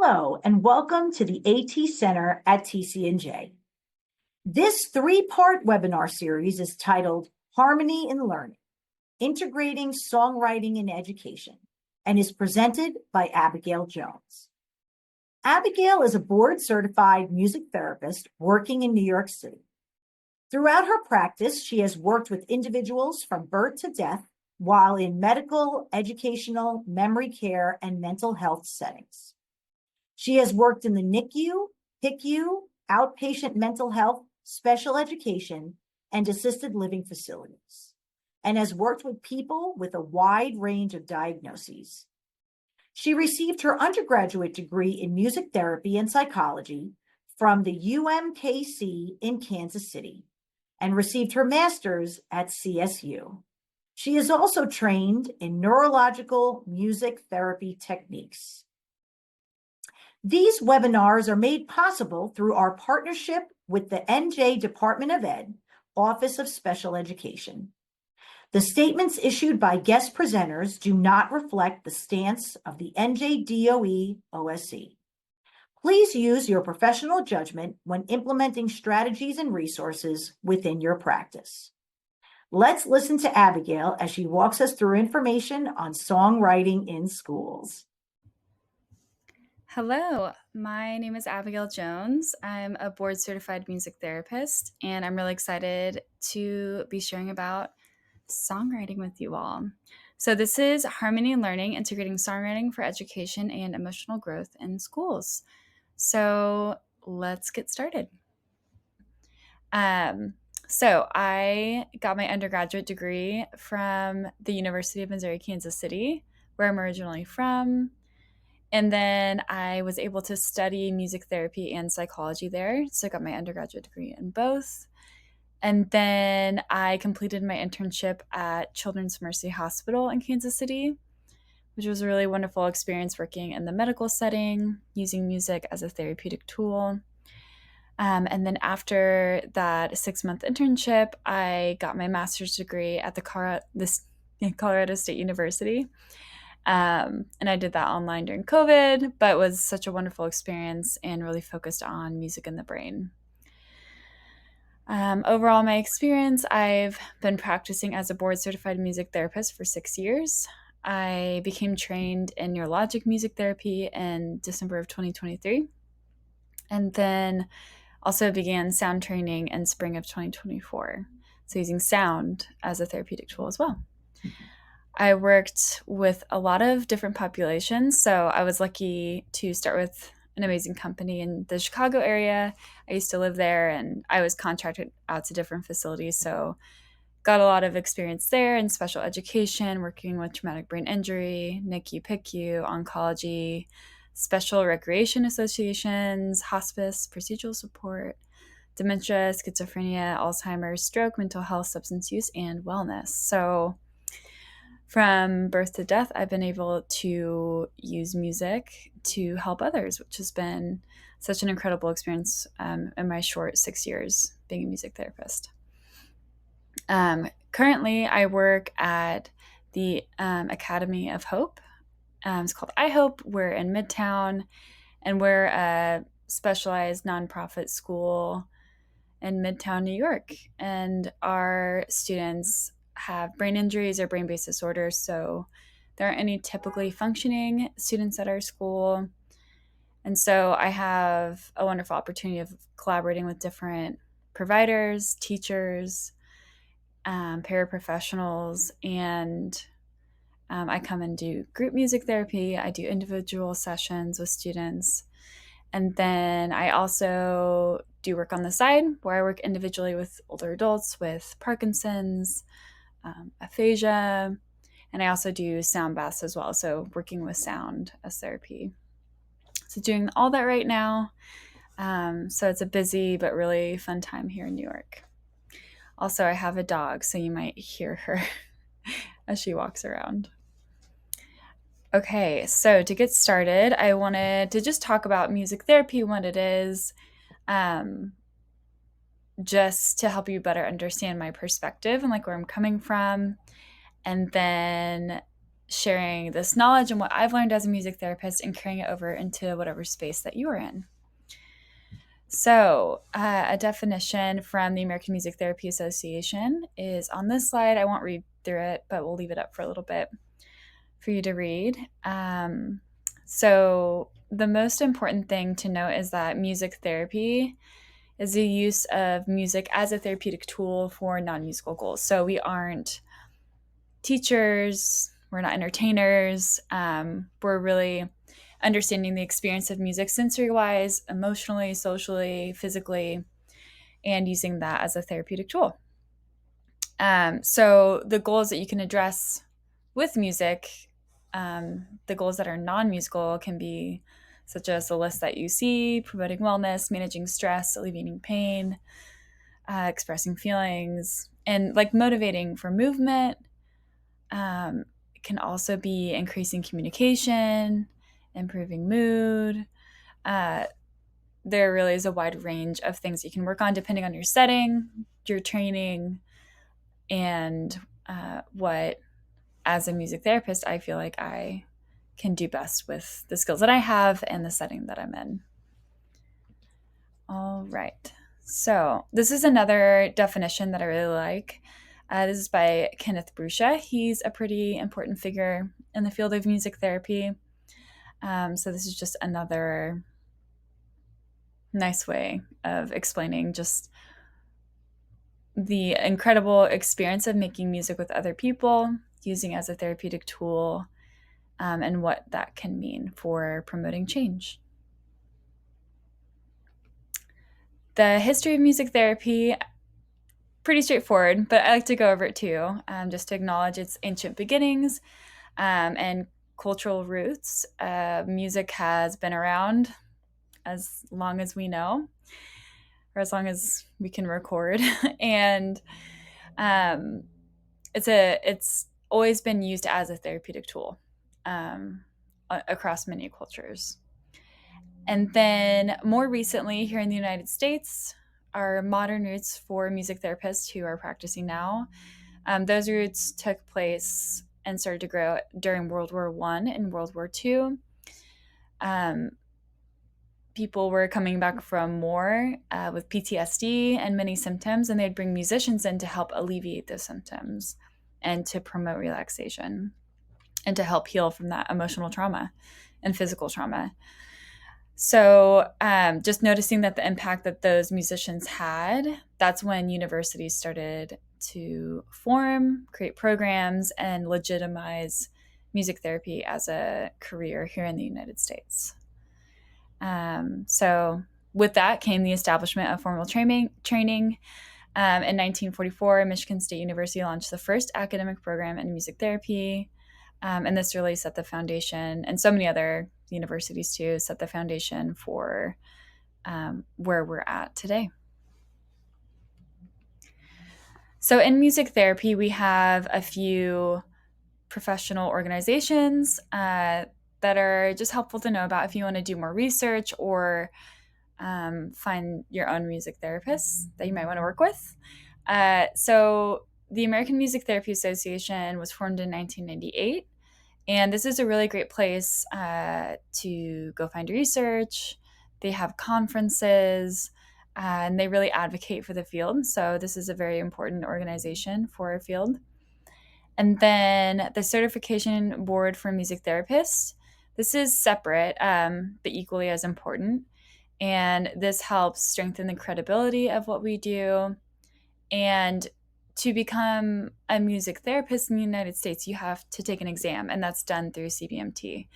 Hello, and welcome to the AT Center at TCNJ. This three-part webinar series is titled Harmony in Learning, Integrating Songwriting in Education, and is presented by Abigail Jones. Abigail is a board-certified music therapist working in New York City. Throughout her practice, she has worked with individuals from birth to death while in medical, educational, memory care, and mental health settings. She has worked in the NICU, PICU, outpatient mental health, special education, and assisted living facilities, and has worked with people with a wide range of diagnoses. She received her undergraduate degree in music therapy and psychology from the UMKC in Kansas City and received her master's at CSU. She is also trained in neurological music therapy techniques. These webinars are made possible through our partnership with the NJ Department of Ed, Office of Special Education. The statements issued by guest presenters do not reflect the stance of the NJDOE OSC. Please use your professional judgment when implementing strategies and resources within your practice. Let's listen to Abigail as she walks us through information on songwriting in schools. Hello, my name is Abigail Jones. I'm a board certified music therapist, and I'm really excited to be sharing about songwriting with you all. So, this is Harmony in Learning, Integrating Songwriting for Education and Emotional Growth in Schools. So, let's get started. So, I got my undergraduate degree from the University of Missouri, Kansas City, where I'm originally from. And then I was able to study music therapy and psychology there. So I got my undergraduate degree in both. And then I completed my internship at Children's Mercy Hospital in Kansas City, which was a really wonderful experience working in the medical setting, using music as a therapeutic tool. And then after that 6-month internship, I got my master's degree at the Colorado State University. And I did that online during COVID, but it was such a wonderful experience and really focused on music and the brain. Overall, my experience, I've been practicing as a board certified music therapist for 6 years. I became trained in neurologic music therapy in December of 2023, and then also began sound training in spring of 2024. So using sound as a therapeutic tool as well. I worked with a lot of different populations. So I was lucky to start with an amazing company in the Chicago area. I used to live there and I was contracted out to different facilities. So got a lot of experience there in special education, working with traumatic brain injury, NICU, PICU, oncology, special recreation associations, hospice, procedural support, dementia, schizophrenia, Alzheimer's, stroke, mental health, substance use, and wellness. So from birth to death, I've been able to use music to help others, which has been such an incredible experience in my short 6 years being a music therapist. Currently, I work at the Academy of Hope. It's called iHope. We're in Midtown, and we're a specialized nonprofit school in Midtown, New York. And our students have brain injuries or brain-based disorders, so there aren't any typically functioning students at our school. And so I have a wonderful opportunity of collaborating with different providers, teachers, paraprofessionals, and I come and do group music therapy. I do individual sessions with students. And then I also do work on the side where I work individually with older adults with Parkinson's, aphasia, and I also do sound baths as well. So working with sound as therapy. So doing all that right now. So it's a busy but really fun time here in New York. Also, I have a dog, so you might hear her as she walks around. Okay, so to get started, I wanted to just talk about music therapy, what it is, just to help you better understand my perspective and like where I'm coming from, and then sharing this knowledge and what I've learned as a music therapist and carrying it over into whatever space that you are in. So, a definition from the American Music Therapy Association is on this slide. I won't read through it, but we'll leave it up for a little bit for you to read. So, the most important thing to note is that music therapy is the use of music as a therapeutic tool for non-musical goals. So, we aren't teachers, we're not entertainers. We're really understanding the experience of music sensory-wise, emotionally, socially, physically, and using that as a therapeutic tool. So the goals that you can address with music, the goals that are non-musical can be such as the list that you see: promoting wellness, managing stress, alleviating pain, expressing feelings, and like motivating for movement. It can also be increasing communication, improving mood. There really is a wide range of things you can work on depending on your setting, your training, and what, as a music therapist, I feel like I can do best with the skills that I have and the setting that I'm in. All right. So this is another definition that I really like. This is by Kenneth Bruscia. He's a pretty important figure in the field of music therapy. So this is just another nice way of explaining just the incredible experience of making music with other people, using as a therapeutic tool, and what that can mean for promoting change. The history of music therapy, pretty straightforward, but I like to go over it too, just to acknowledge its ancient beginnings and cultural roots. Music has been around as long as we know, or as long as we can record, and it's always been used as a therapeutic tool across many cultures. And then more recently, here in the United States, our modern roots for music therapists who are practicing now, those roots took place and started to grow during World War I and World War II. People were coming back from war with PTSD and many symptoms, and they'd bring musicians in to help alleviate those symptoms and to promote relaxation and to help heal from that emotional trauma and physical trauma. So just noticing that the impact that those musicians had, that's when universities started to form, create programs, and legitimize music therapy as a career here in the United States. So with that came the establishment of formal training. In 1944, Michigan State University launched the first academic program in music therapy. And this really set the foundation, and so many other universities too, set the foundation for where we're at today. So in music therapy, we have a few professional organizations that are just helpful to know about if you want to do more research or find your own music therapists that you might want to work with. So the American Music Therapy Association was formed in 1998. And this is a really great place to go find research. They have conferences, and they really advocate for the field. So this is a very important organization for our field. And then the Certification Board for Music Therapists. This is separate, but equally as important. And this helps strengthen the credibility of what we do. And to become a music therapist in the United States, you have to take an exam, and that's done through CBMT.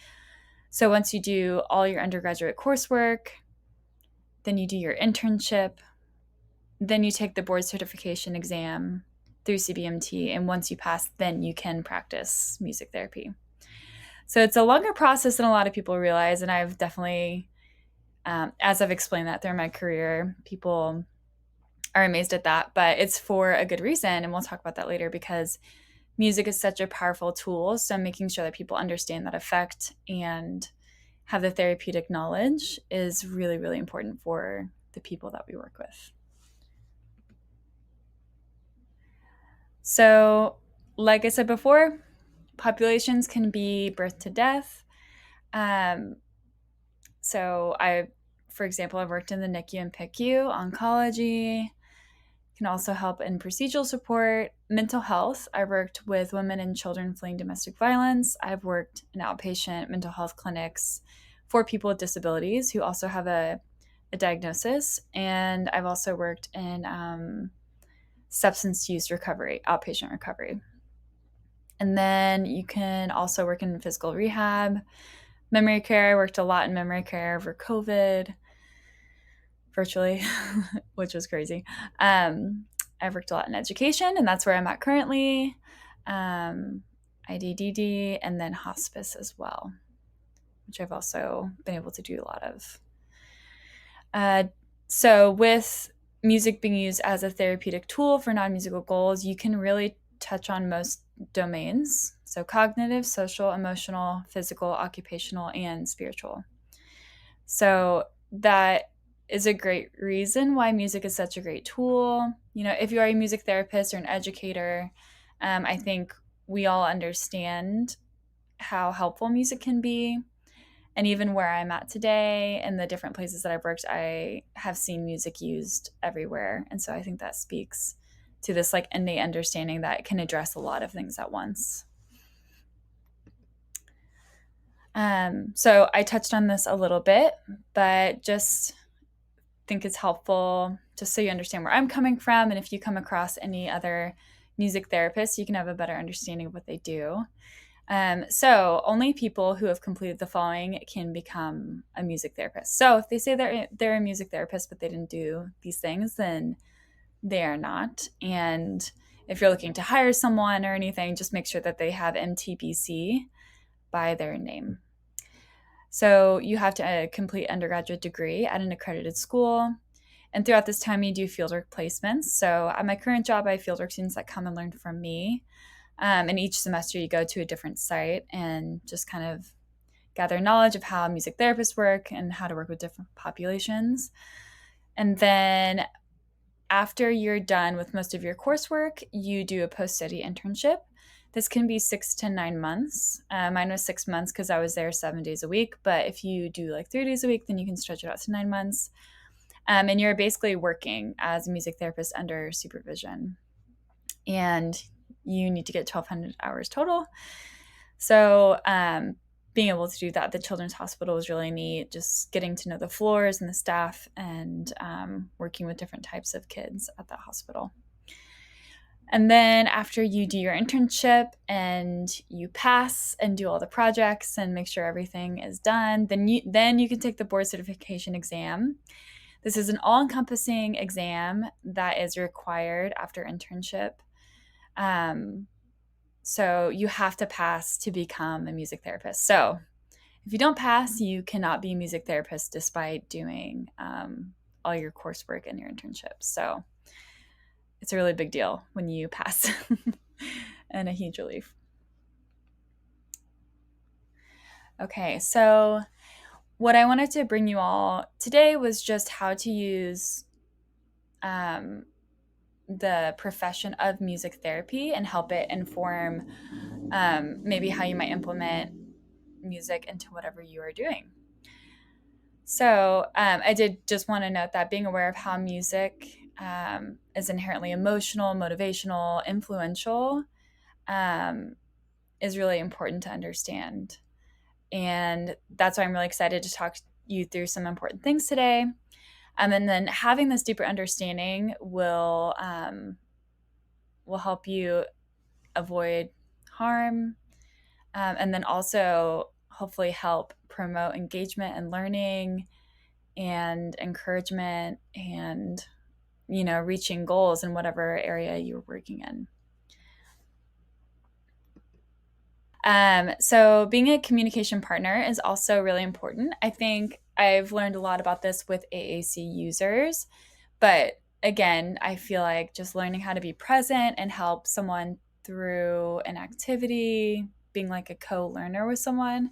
So once you do all your undergraduate coursework, then you do your internship, then you take the board certification exam through CBMT, and once you pass, then you can practice music therapy. So it's a longer process than a lot of people realize, and I've definitely, as I've explained that through my career, people are amazed at that, but it's for a good reason, and we'll talk about that later, because music is such a powerful tool. So making sure that people understand that effect and have the therapeutic knowledge is really, really important for the people that we work with. So, like I said before, populations can be birth to death. So for example, I've worked in the NICU and PICU, oncology, can also help in procedural support, mental health. I worked with women and children fleeing domestic violence. I've worked in outpatient mental health clinics for people with disabilities who also have a diagnosis. And I've also worked in substance use recovery, outpatient recovery. And then you can also work in physical rehab, memory care. I worked a lot in memory care over COVID, virtually, which was crazy. I've worked a lot in education, and that's where I'm at currently. IDDD, and then hospice as well, which I've also been able to do a lot of. So with music being used as a therapeutic tool for non-musical goals, you can really touch on most domains. So cognitive, social, emotional, physical, occupational, and spiritual. So that is a great reason why music is such a great tool. If you are a music therapist or an educator, I think we all understand how helpful music can be. And even where I'm at today and the different places that I've worked, I have seen music used everywhere. And so I think that speaks to this innate understanding that it can address a lot of things at once. So I touched on this a little bit, but just think it's helpful just so you understand where I'm coming from. And if you come across any other music therapists, you can have a better understanding of what they do. So only people who have completed the following can become a music therapist. So if they say they're a music therapist, but they didn't do these things, then they are not. And if you're looking to hire someone or anything, just make sure that they have MTBC by their name. So you have to complete undergraduate degree at an accredited school. And throughout this time, you do fieldwork placements. So at my current job, I have fieldwork students that come and learn from me. And each semester you go to a different site and just kind of gather knowledge of how music therapists work and how to work with different populations. And then after you're done with most of your coursework, you do a post-study internship. This can be 6 to 9 months. Mine was 6 months because I was there 7 days a week. But if you do 3 days a week, then you can stretch it out to 9 months. And you're basically working as a music therapist under supervision. And you need to get 1,200 hours total. So being able to do that at the Children's Hospital was really neat, just getting to know the floors and the staff and working with different types of kids at that hospital. And then after you do your internship and you pass and do all the projects and make sure everything is done, then you can take the board certification exam. This is an all-encompassing exam that is required after internship. So you have to pass to become a music therapist. So if you don't pass, you cannot be a music therapist despite doing all your coursework and your internships. So it's a really big deal when you pass and a huge relief. Okay, so what I wanted to bring you all today was just how to use the profession of music therapy and help it inform maybe how you might implement music into whatever you are doing. So I did just want to note that being aware of how music is inherently emotional, motivational, influential is really important to understand. And that's why I'm really excited to talk you through some important things today. And then having this deeper understanding will help you avoid harm, and then also hopefully help promote engagement and learning and encouragement and, reaching goals in whatever area you're working in. So being a communication partner is also really important. I think I've learned a lot about this with AAC users, but again, I feel like just learning how to be present and help someone through an activity, being like a co-learner with someone,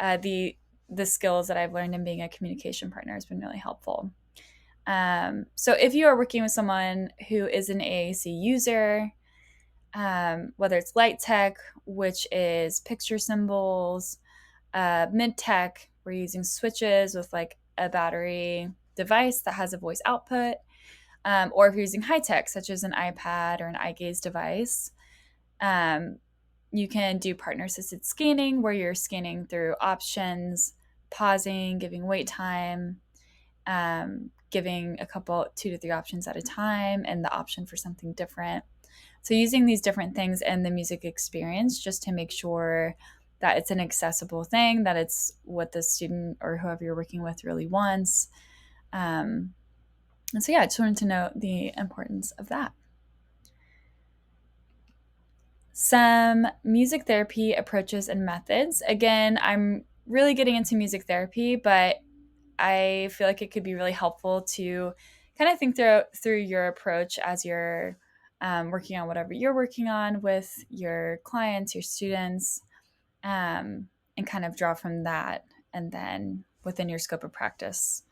the skills that I've learned in being a communication partner has been really helpful. So if you are working with someone who is an AAC user, whether it's light tech, which is picture symbols, mid tech, we're using switches with like a battery device that has a voice output, or if you're using high tech, such as an iPad or an eye gaze device. Um, you can do partner assisted scanning where you're scanning through options, pausing, giving wait time, giving a couple, 2 to 3 options at a time, and the option for something different. So, using these different things in the music experience just to make sure that it's an accessible thing, that it's what the student or whoever you're working with really wants. And so, yeah, I just wanted to note the importance of that. Some music therapy approaches and methods. Again, I'm really getting into music therapy, but I feel like it could be really helpful to kind of think through your approach as you're working on whatever you're working on with your clients, your students, and kind of draw from that, and then within your scope of practice,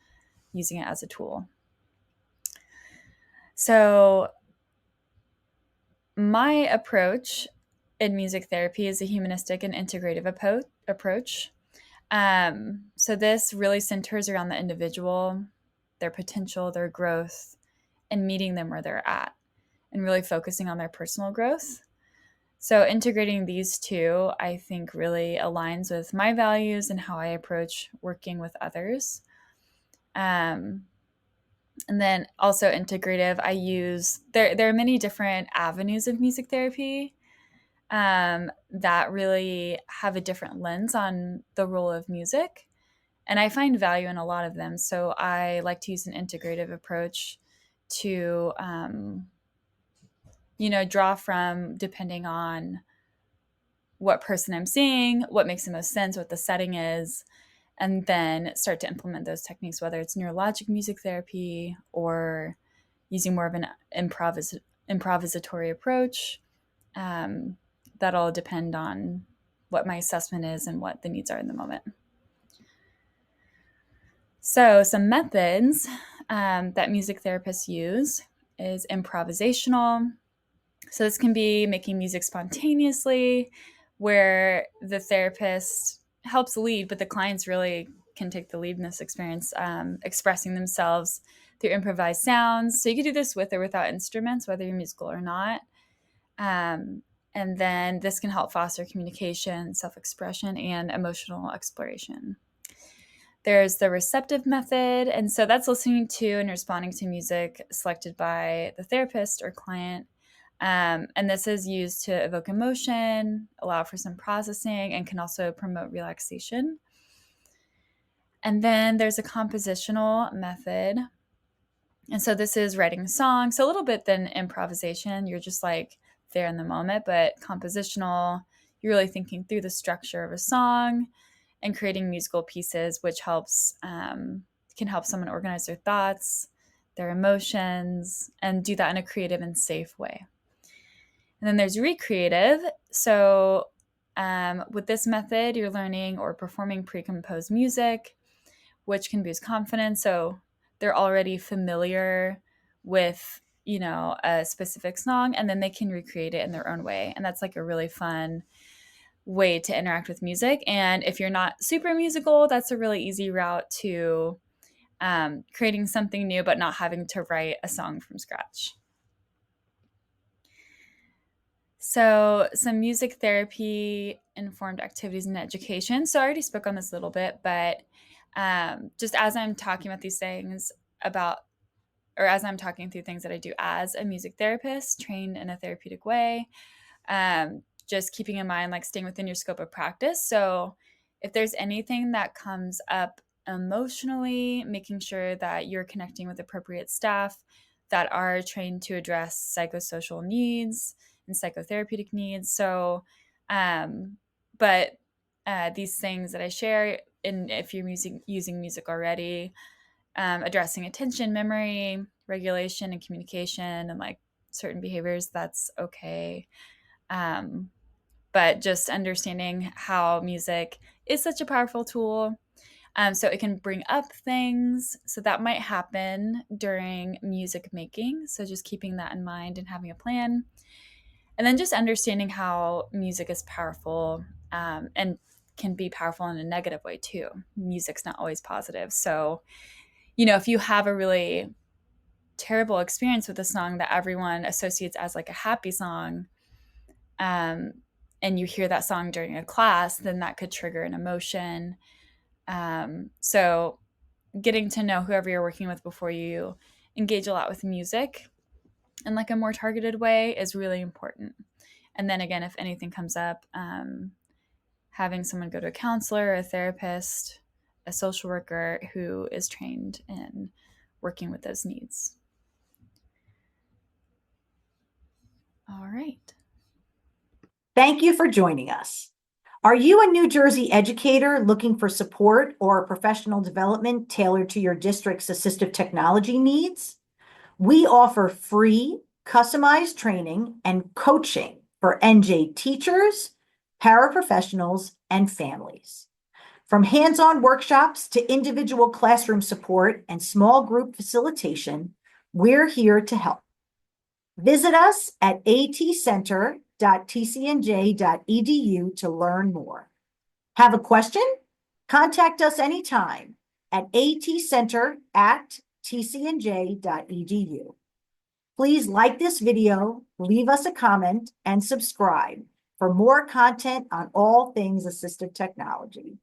using it as a tool. So my approach in music therapy is a humanistic and integrative approach. So this really centers around the individual, their potential, their growth, and meeting them where they're at, and really focusing on their personal growth. So integrating these two, I think, really aligns with my values and how I approach working with others. And then also integrative, I use there are many different avenues of music therapy that really have a different lens on the role of music. And I find value in a lot of them. So I like to use an integrative approach to, draw from, depending on what person I'm seeing, what makes the most sense, what the setting is, and then start to implement those techniques, whether it's neurologic music therapy or using more of an improvisatory approach. That'll depend on what my assessment is and what the needs are in the moment. So some methods that music therapists use is improvisational. So this can be making music spontaneously, where the therapist helps lead, but the clients really can take the lead in this experience, expressing themselves through improvised sounds. So you can do this with or without instruments, whether you're musical or not. And then this can help foster communication, self-expression, and emotional exploration. There's the receptive method, and so that's listening to and responding to music selected by the therapist or client. And this is used to evoke emotion, allow for some processing, and can also promote relaxation. And then there's a compositional method. And so this is writing a song. So a little bit than improvisation. You're just like there in the moment, but compositional, you're really thinking through the structure of a song and creating musical pieces, which can help someone organize their thoughts, their emotions, and do that in a creative and safe way. And then there's recreative. So with this method, you're learning or performing pre-composed music, which can boost confidence. So they're already familiar with, a specific song, and then they can recreate it in their own way. And that's like a really fun way to interact with music. And if you're not super musical, that's a really easy route to creating something new, but not having to write a song from scratch. So some music therapy informed activities in education. So I already spoke on this a little bit, but just as I'm talking about these things as I'm talking through things that I do as a music therapist trained in a therapeutic way, just keeping in mind, like staying within your scope of practice. So if there's anything that comes up emotionally, making sure that you're connecting with appropriate staff that are trained to address psychosocial needs and psychotherapeutic needs. So, but these things that I share, and if you're using music already, addressing attention, memory, regulation, and communication, and like certain behaviors, that's okay. But just understanding how music is such a powerful tool. So it can bring up things. So that might happen during music making. So just keeping that in mind and having a plan. And then just understanding how music is powerful, and can be powerful in a negative way too. Music's not always positive. So, if you have a really terrible experience with a song that everyone associates as like a happy song, and you hear that song during a class, then that could trigger an emotion. So getting to know whoever you're working with before you engage a lot with music in like a more targeted way is really important. And then again, if anything comes up, having someone go to a counselor, a therapist, a social worker who is trained in working with those needs. All right. Thank you for joining us. Are you a New Jersey educator looking for support or professional development tailored to your district's assistive technology needs? We offer free, customized training and coaching for NJ teachers, paraprofessionals, and families. From hands-on workshops to individual classroom support and small group facilitation, we're here to help. Visit us at atcenter.tcnj.edu to learn more. Have a question? Contact us anytime at atcenter@tcnj.edu. Please like this video, leave us a comment, and subscribe for more content on all things assistive technology.